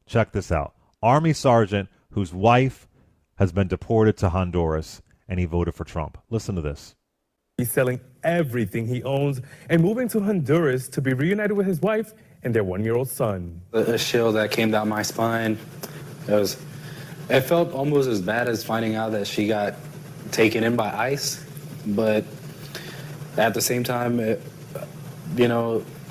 Check this out. Army sergeant whose wife has been deported to Honduras, and he voted for Trump. Listen to this. He's selling everything he owns and moving to Honduras to be reunited with his wife and their 1-year-old son. A chill that came down my spine. It felt almost as bad as finding out that she got taken in by ICE, but at the same time,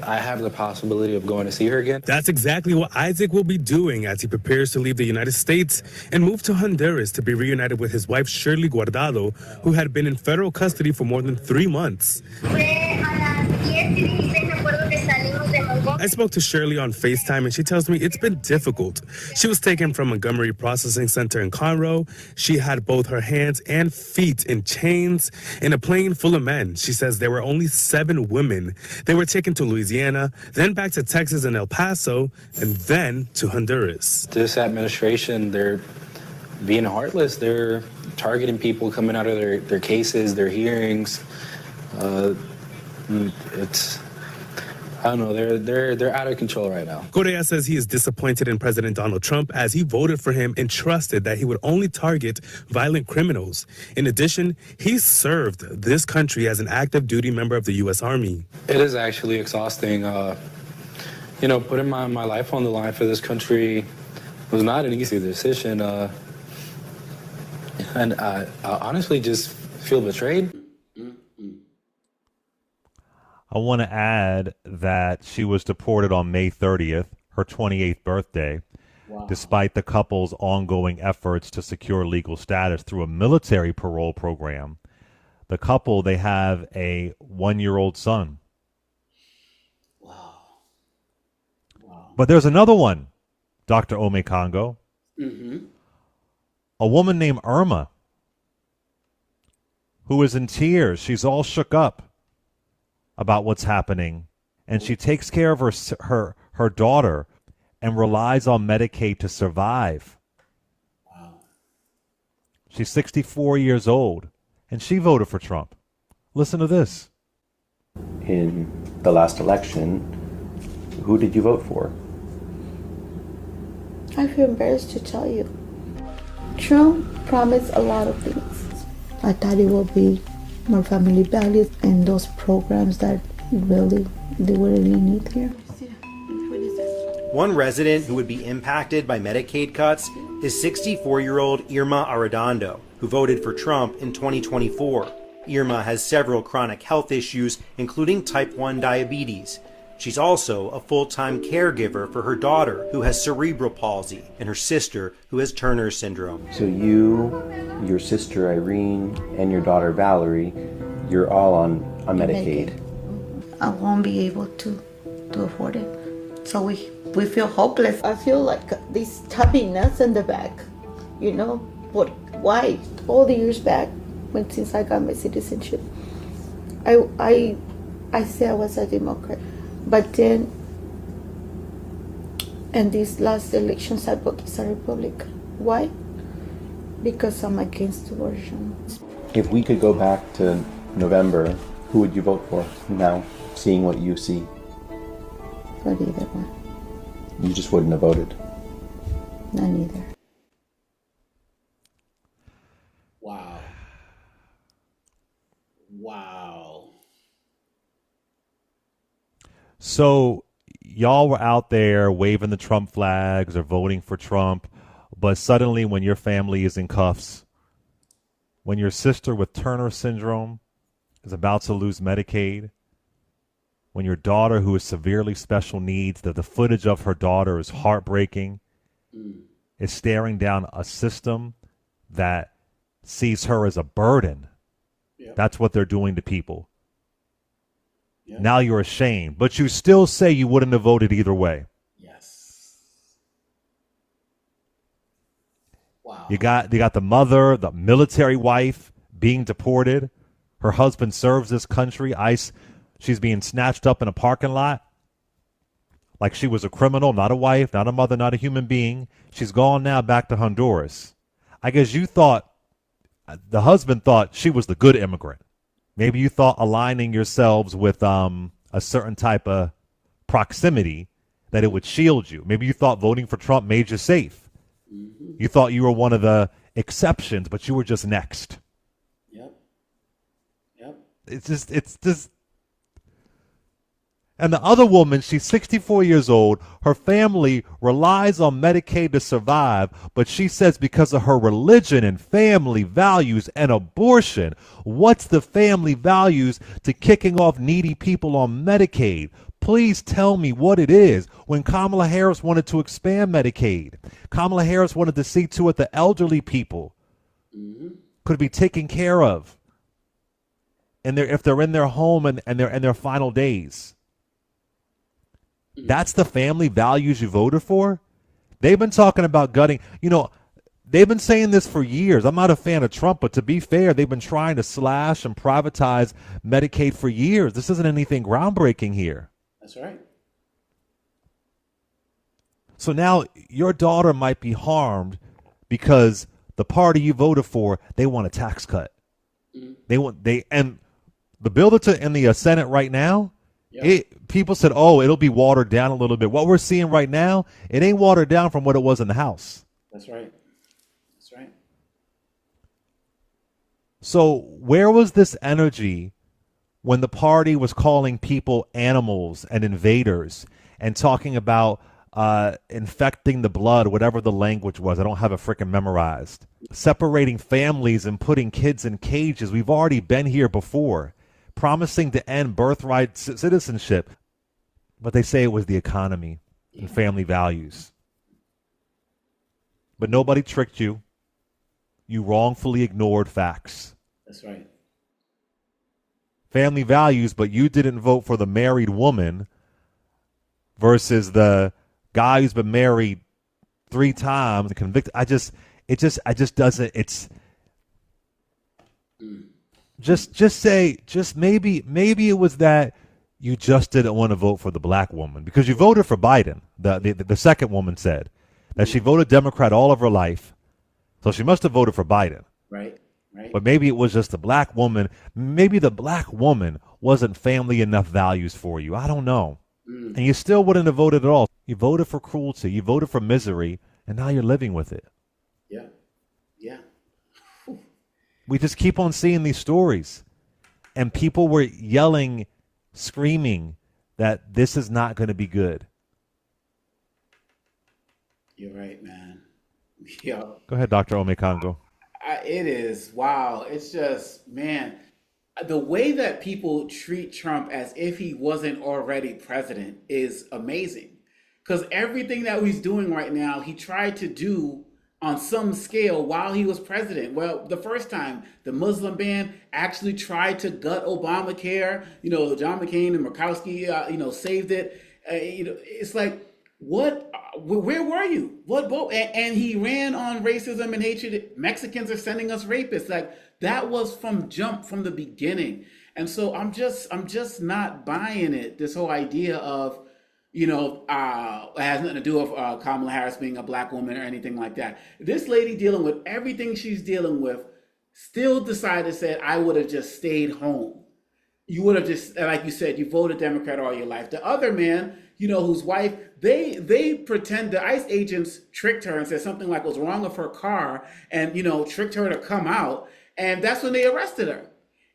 I have the possibility of going to see her again. That's exactly what Isaac will be doing as he prepares to leave the United States and move to Honduras to be reunited with his wife, Shirley Guardado, who had been in federal custody for more than 3 months. I spoke to Shirley on FaceTime, and she tells me it's been difficult. She was taken from Montgomery Processing Center in Conroe. She had both her hands and feet in chains in a plane full of men. She says there were only 7 women. They were taken to Louisiana, then back to Texas and El Paso, and then to Honduras. This administration, they're being heartless. They're targeting people coming out of their cases, their hearings. I don't know, they're out of control right now. Correa says he is disappointed in President Donald Trump as he voted for him and trusted that he would only target violent criminals. In addition, he served this country as an active duty member of the U.S. Army. It is actually exhausting. Putting my life on the line for this country was not an easy decision. And I honestly just feel betrayed. I want to add that she was deported on May 30th, her 28th birthday, despite the couple's ongoing efforts to secure legal status through a military parole program. The couple, they have a 1-year-old son. Wow. But there's another one, Dr. Omékongo. A woman named Irma, who is in tears. She's all shook up about what's happening, and she takes care of her daughter and relies on Medicaid to survive. Wow. She's 64 years old, and she voted for Trump. Listen to this. In the last election, who did you vote for? I feel embarrassed to tell you. Trump promised a lot of things. I thought it would be more family values and those programs that they really need here. One resident who would be impacted by Medicaid cuts is 64-year-old Irma Arredondo, who voted for Trump in 2024. Irma has several chronic health issues, including type 1 diabetes. She's also a full-time caregiver for her daughter, who has cerebral palsy, and her sister, who has Turner syndrome. So you, your sister Irene, and your daughter Valerie, you're all on Medicaid. I won't be able to afford it. So we feel hopeless. I feel like this heaviness in the back, why? All the years back, since I got my citizenship, I say I was a Democrat. But then, in these last elections, I voted as a Republican. Why? Because I'm against abortion. If we could go back to November, who would you vote for now, seeing what you see? Not either one. You just wouldn't have voted? Not either. Wow. Wow. So y'all were out there waving the Trump flags or voting for Trump, but suddenly when your family is in cuffs, when your sister with Turner syndrome is about to lose Medicaid, when your daughter who is severely special needs, that the footage of her daughter is heartbreaking, is staring down a system that sees her as a burden. Yep. That's what they're doing to people. Yep. Now you're ashamed, but you still say you wouldn't have voted either way. Yes. Wow. You got the mother, the military wife being deported. Her husband serves this country. ICE, she's being snatched up in a parking lot like she was a criminal, not a wife, not a mother, not a human being. She's gone now back to Honduras. I guess you thought, the husband thought she was the good immigrant. Maybe you thought aligning yourselves with a certain type of proximity that it would shield you. Maybe you thought voting for Trump made you safe. You thought you were one of the exceptions, but you were just next. Yep. Yep. It's just. And the other woman, she's 64 years old. Her family relies on Medicaid to survive, but she says because of her religion and family values and abortion, what's the family values to kicking off needy people on Medicaid? Please tell me what it is. When Kamala Harris wanted to expand Medicaid, Kamala Harris wanted to see to it the elderly people could be taken care of, and if they're in their home and they're in their final days. That's the family values you voted for? They've been talking about gutting. They've been saying this for years. I'm not a fan of Trump, but to be fair, they've been trying to slash and privatize Medicaid for years. This isn't anything groundbreaking here. That's right. So now your daughter might be harmed because the party you voted for, they want a tax cut. And the bill that's in the Senate right now, people said, it'll be watered down a little bit. What we're seeing right now, it ain't watered down from what it was in the House. That's right. That's right. So where was this energy when the party was calling people animals and invaders and talking about infecting the blood, whatever the language was? I don't have it freaking memorized. Separating families and putting kids in cages. We've already been here before. Promising to end birthright citizenship. But they say it was the economy and family values. But nobody tricked you. You wrongfully ignored facts. That's right. Family values, but you didn't vote for the married woman versus the guy who's been married 3 times, convicted. It just doesn't. It's just maybe it was that you just didn't want to vote for the black woman because you voted for Biden. The second woman said that she voted Democrat all of her life, so she must have voted for Biden. Right. Right. But maybe it was just the black woman. Maybe the black woman wasn't family enough values for you. I don't know. And you still wouldn't have voted at all. You voted for cruelty. You voted for misery, and now you're living with it. Yeah. Yeah. We just keep on seeing these stories, and people were yelling, screaming that this is not going to be good. You're right, man. Yeah. Go ahead, Dr. Omékongo. It is. Wow. It's just, man, the way that people treat Trump as if he wasn't already president is amazing. Because everything that he's doing right now, he tried to do on some scale while he was president. Well, the first time, the Muslim ban actually tried to gut Obamacare. John McCain and Murkowski, saved it. It's like, what? Where were you? What boat? And he ran on racism and hatred. Mexicans are sending us rapists. Like, that was from the beginning. And so I'm just not buying it. This whole idea of, it has nothing to do with Kamala Harris being a black woman or anything like that. This lady dealing with everything she's dealing with still said, I would have just stayed home. You would have just, like you said, you voted Democrat all your life. The other man, whose wife, they pretend the ICE agents tricked her and said something like was wrong with her car and, tricked her to come out. And that's when they arrested her.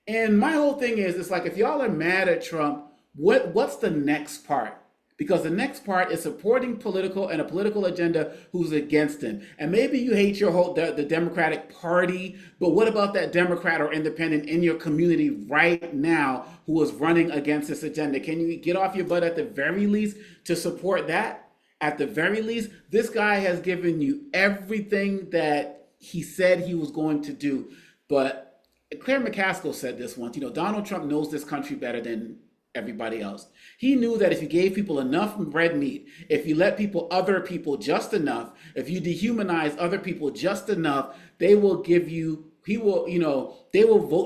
And my whole thing is, it's like, if y'all are mad at Trump, what's the next part? Because the next part is supporting a political agenda who's against him. And maybe you hate the Democratic Party, but what about that Democrat or independent in your community right now who is running against this agenda? Can you get off your butt at the very least to support that? At the very least, this guy has given you everything that he said he was going to do. But Claire McCaskill said this once, Donald Trump knows this country better than everybody else. He knew that if you gave people enough red meat, if you let other people just enough, if you dehumanize other people just enough, they will vote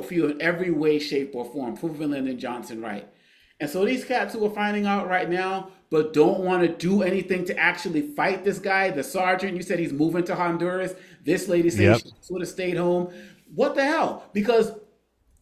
for you in every way, shape, or form, proving Lyndon Johnson right. And so these cats who are finding out right now, but don't want to do anything to actually fight this guy, the sergeant, you said he's moving to Honduras. This lady says she would have stayed home. What the hell? Because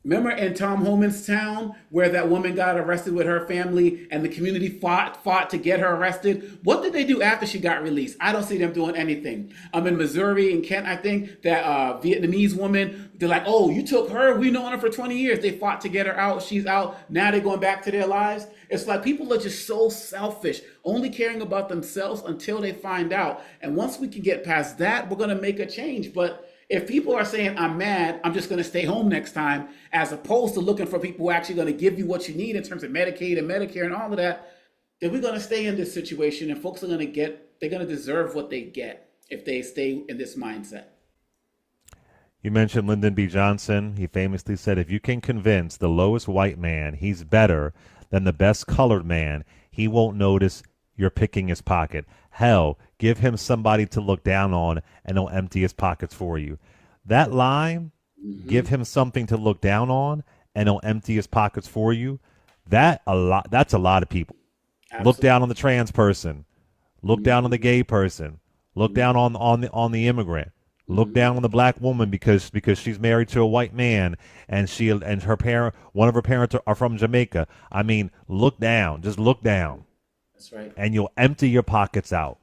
Remember in Tom Homan's town where that woman got arrested with her family and the community fought to get her arrested? What did they do after she got released? I don't see them doing anything. I'm in Missouri and Kent, I think, that Vietnamese woman, they're like, oh, you took her? We've known her for 20 years. They fought to get her out. She's out. Now they're going back to their lives. It's like people are just so selfish, only caring about themselves until they find out. And once we can get past that, we're going to make a change. But if people are saying, I'm mad, I'm just going to stay home next time, as opposed to looking for people who are actually going to give you what you need in terms of Medicaid and Medicare and all of that, then we're going to stay in this situation and folks are going to they're going to deserve what they get if they stay in this mindset. You mentioned Lyndon B. Johnson. He famously said, if you can convince the lowest white man he's better than the best colored man, he won't notice you're picking his pocket. Hell, give him somebody to look down on and he'll empty his pockets for you. That line, give him something to look down on and he'll empty his pockets for you. That's a lot of people. Absolutely. Look down on the trans person. Look down on the gay person. Look down on the immigrant. Look down on the black woman because she's married to a white man and one of her parents are from Jamaica. I mean, look down. Just look down. That's right. And you'll empty your pockets out.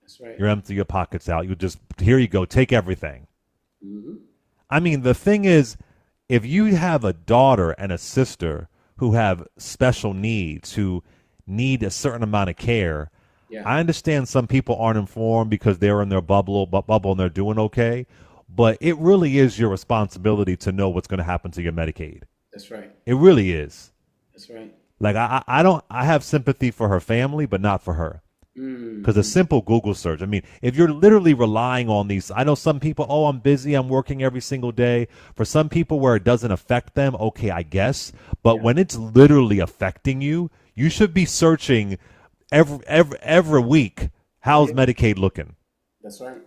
That's right. You empty your pockets out. You just, here you go, take everything. I mean, the thing is, if you have a daughter and a sister who have special needs, who need a certain amount of care, I understand some people aren't informed because they're in their bubble and they're doing okay, but it really is your responsibility to know what's going to happen to your Medicaid. That's right. It really is. That's right. Like I have sympathy for her family, but not for her. Because a simple Google search, I mean, if you're literally relying on these, I know some people, oh, I'm busy, I'm working every single day. For some people where it doesn't affect them, okay, I guess. But when it's literally affecting you, you should be searching every week, how's Medicaid looking? That's right.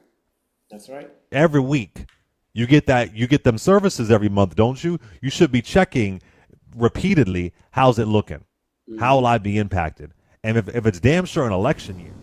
That's right. Every week. You get them services every month, don't you? You should be checking repeatedly, how's it looking? How will I be impacted? And if it's damn sure an election year,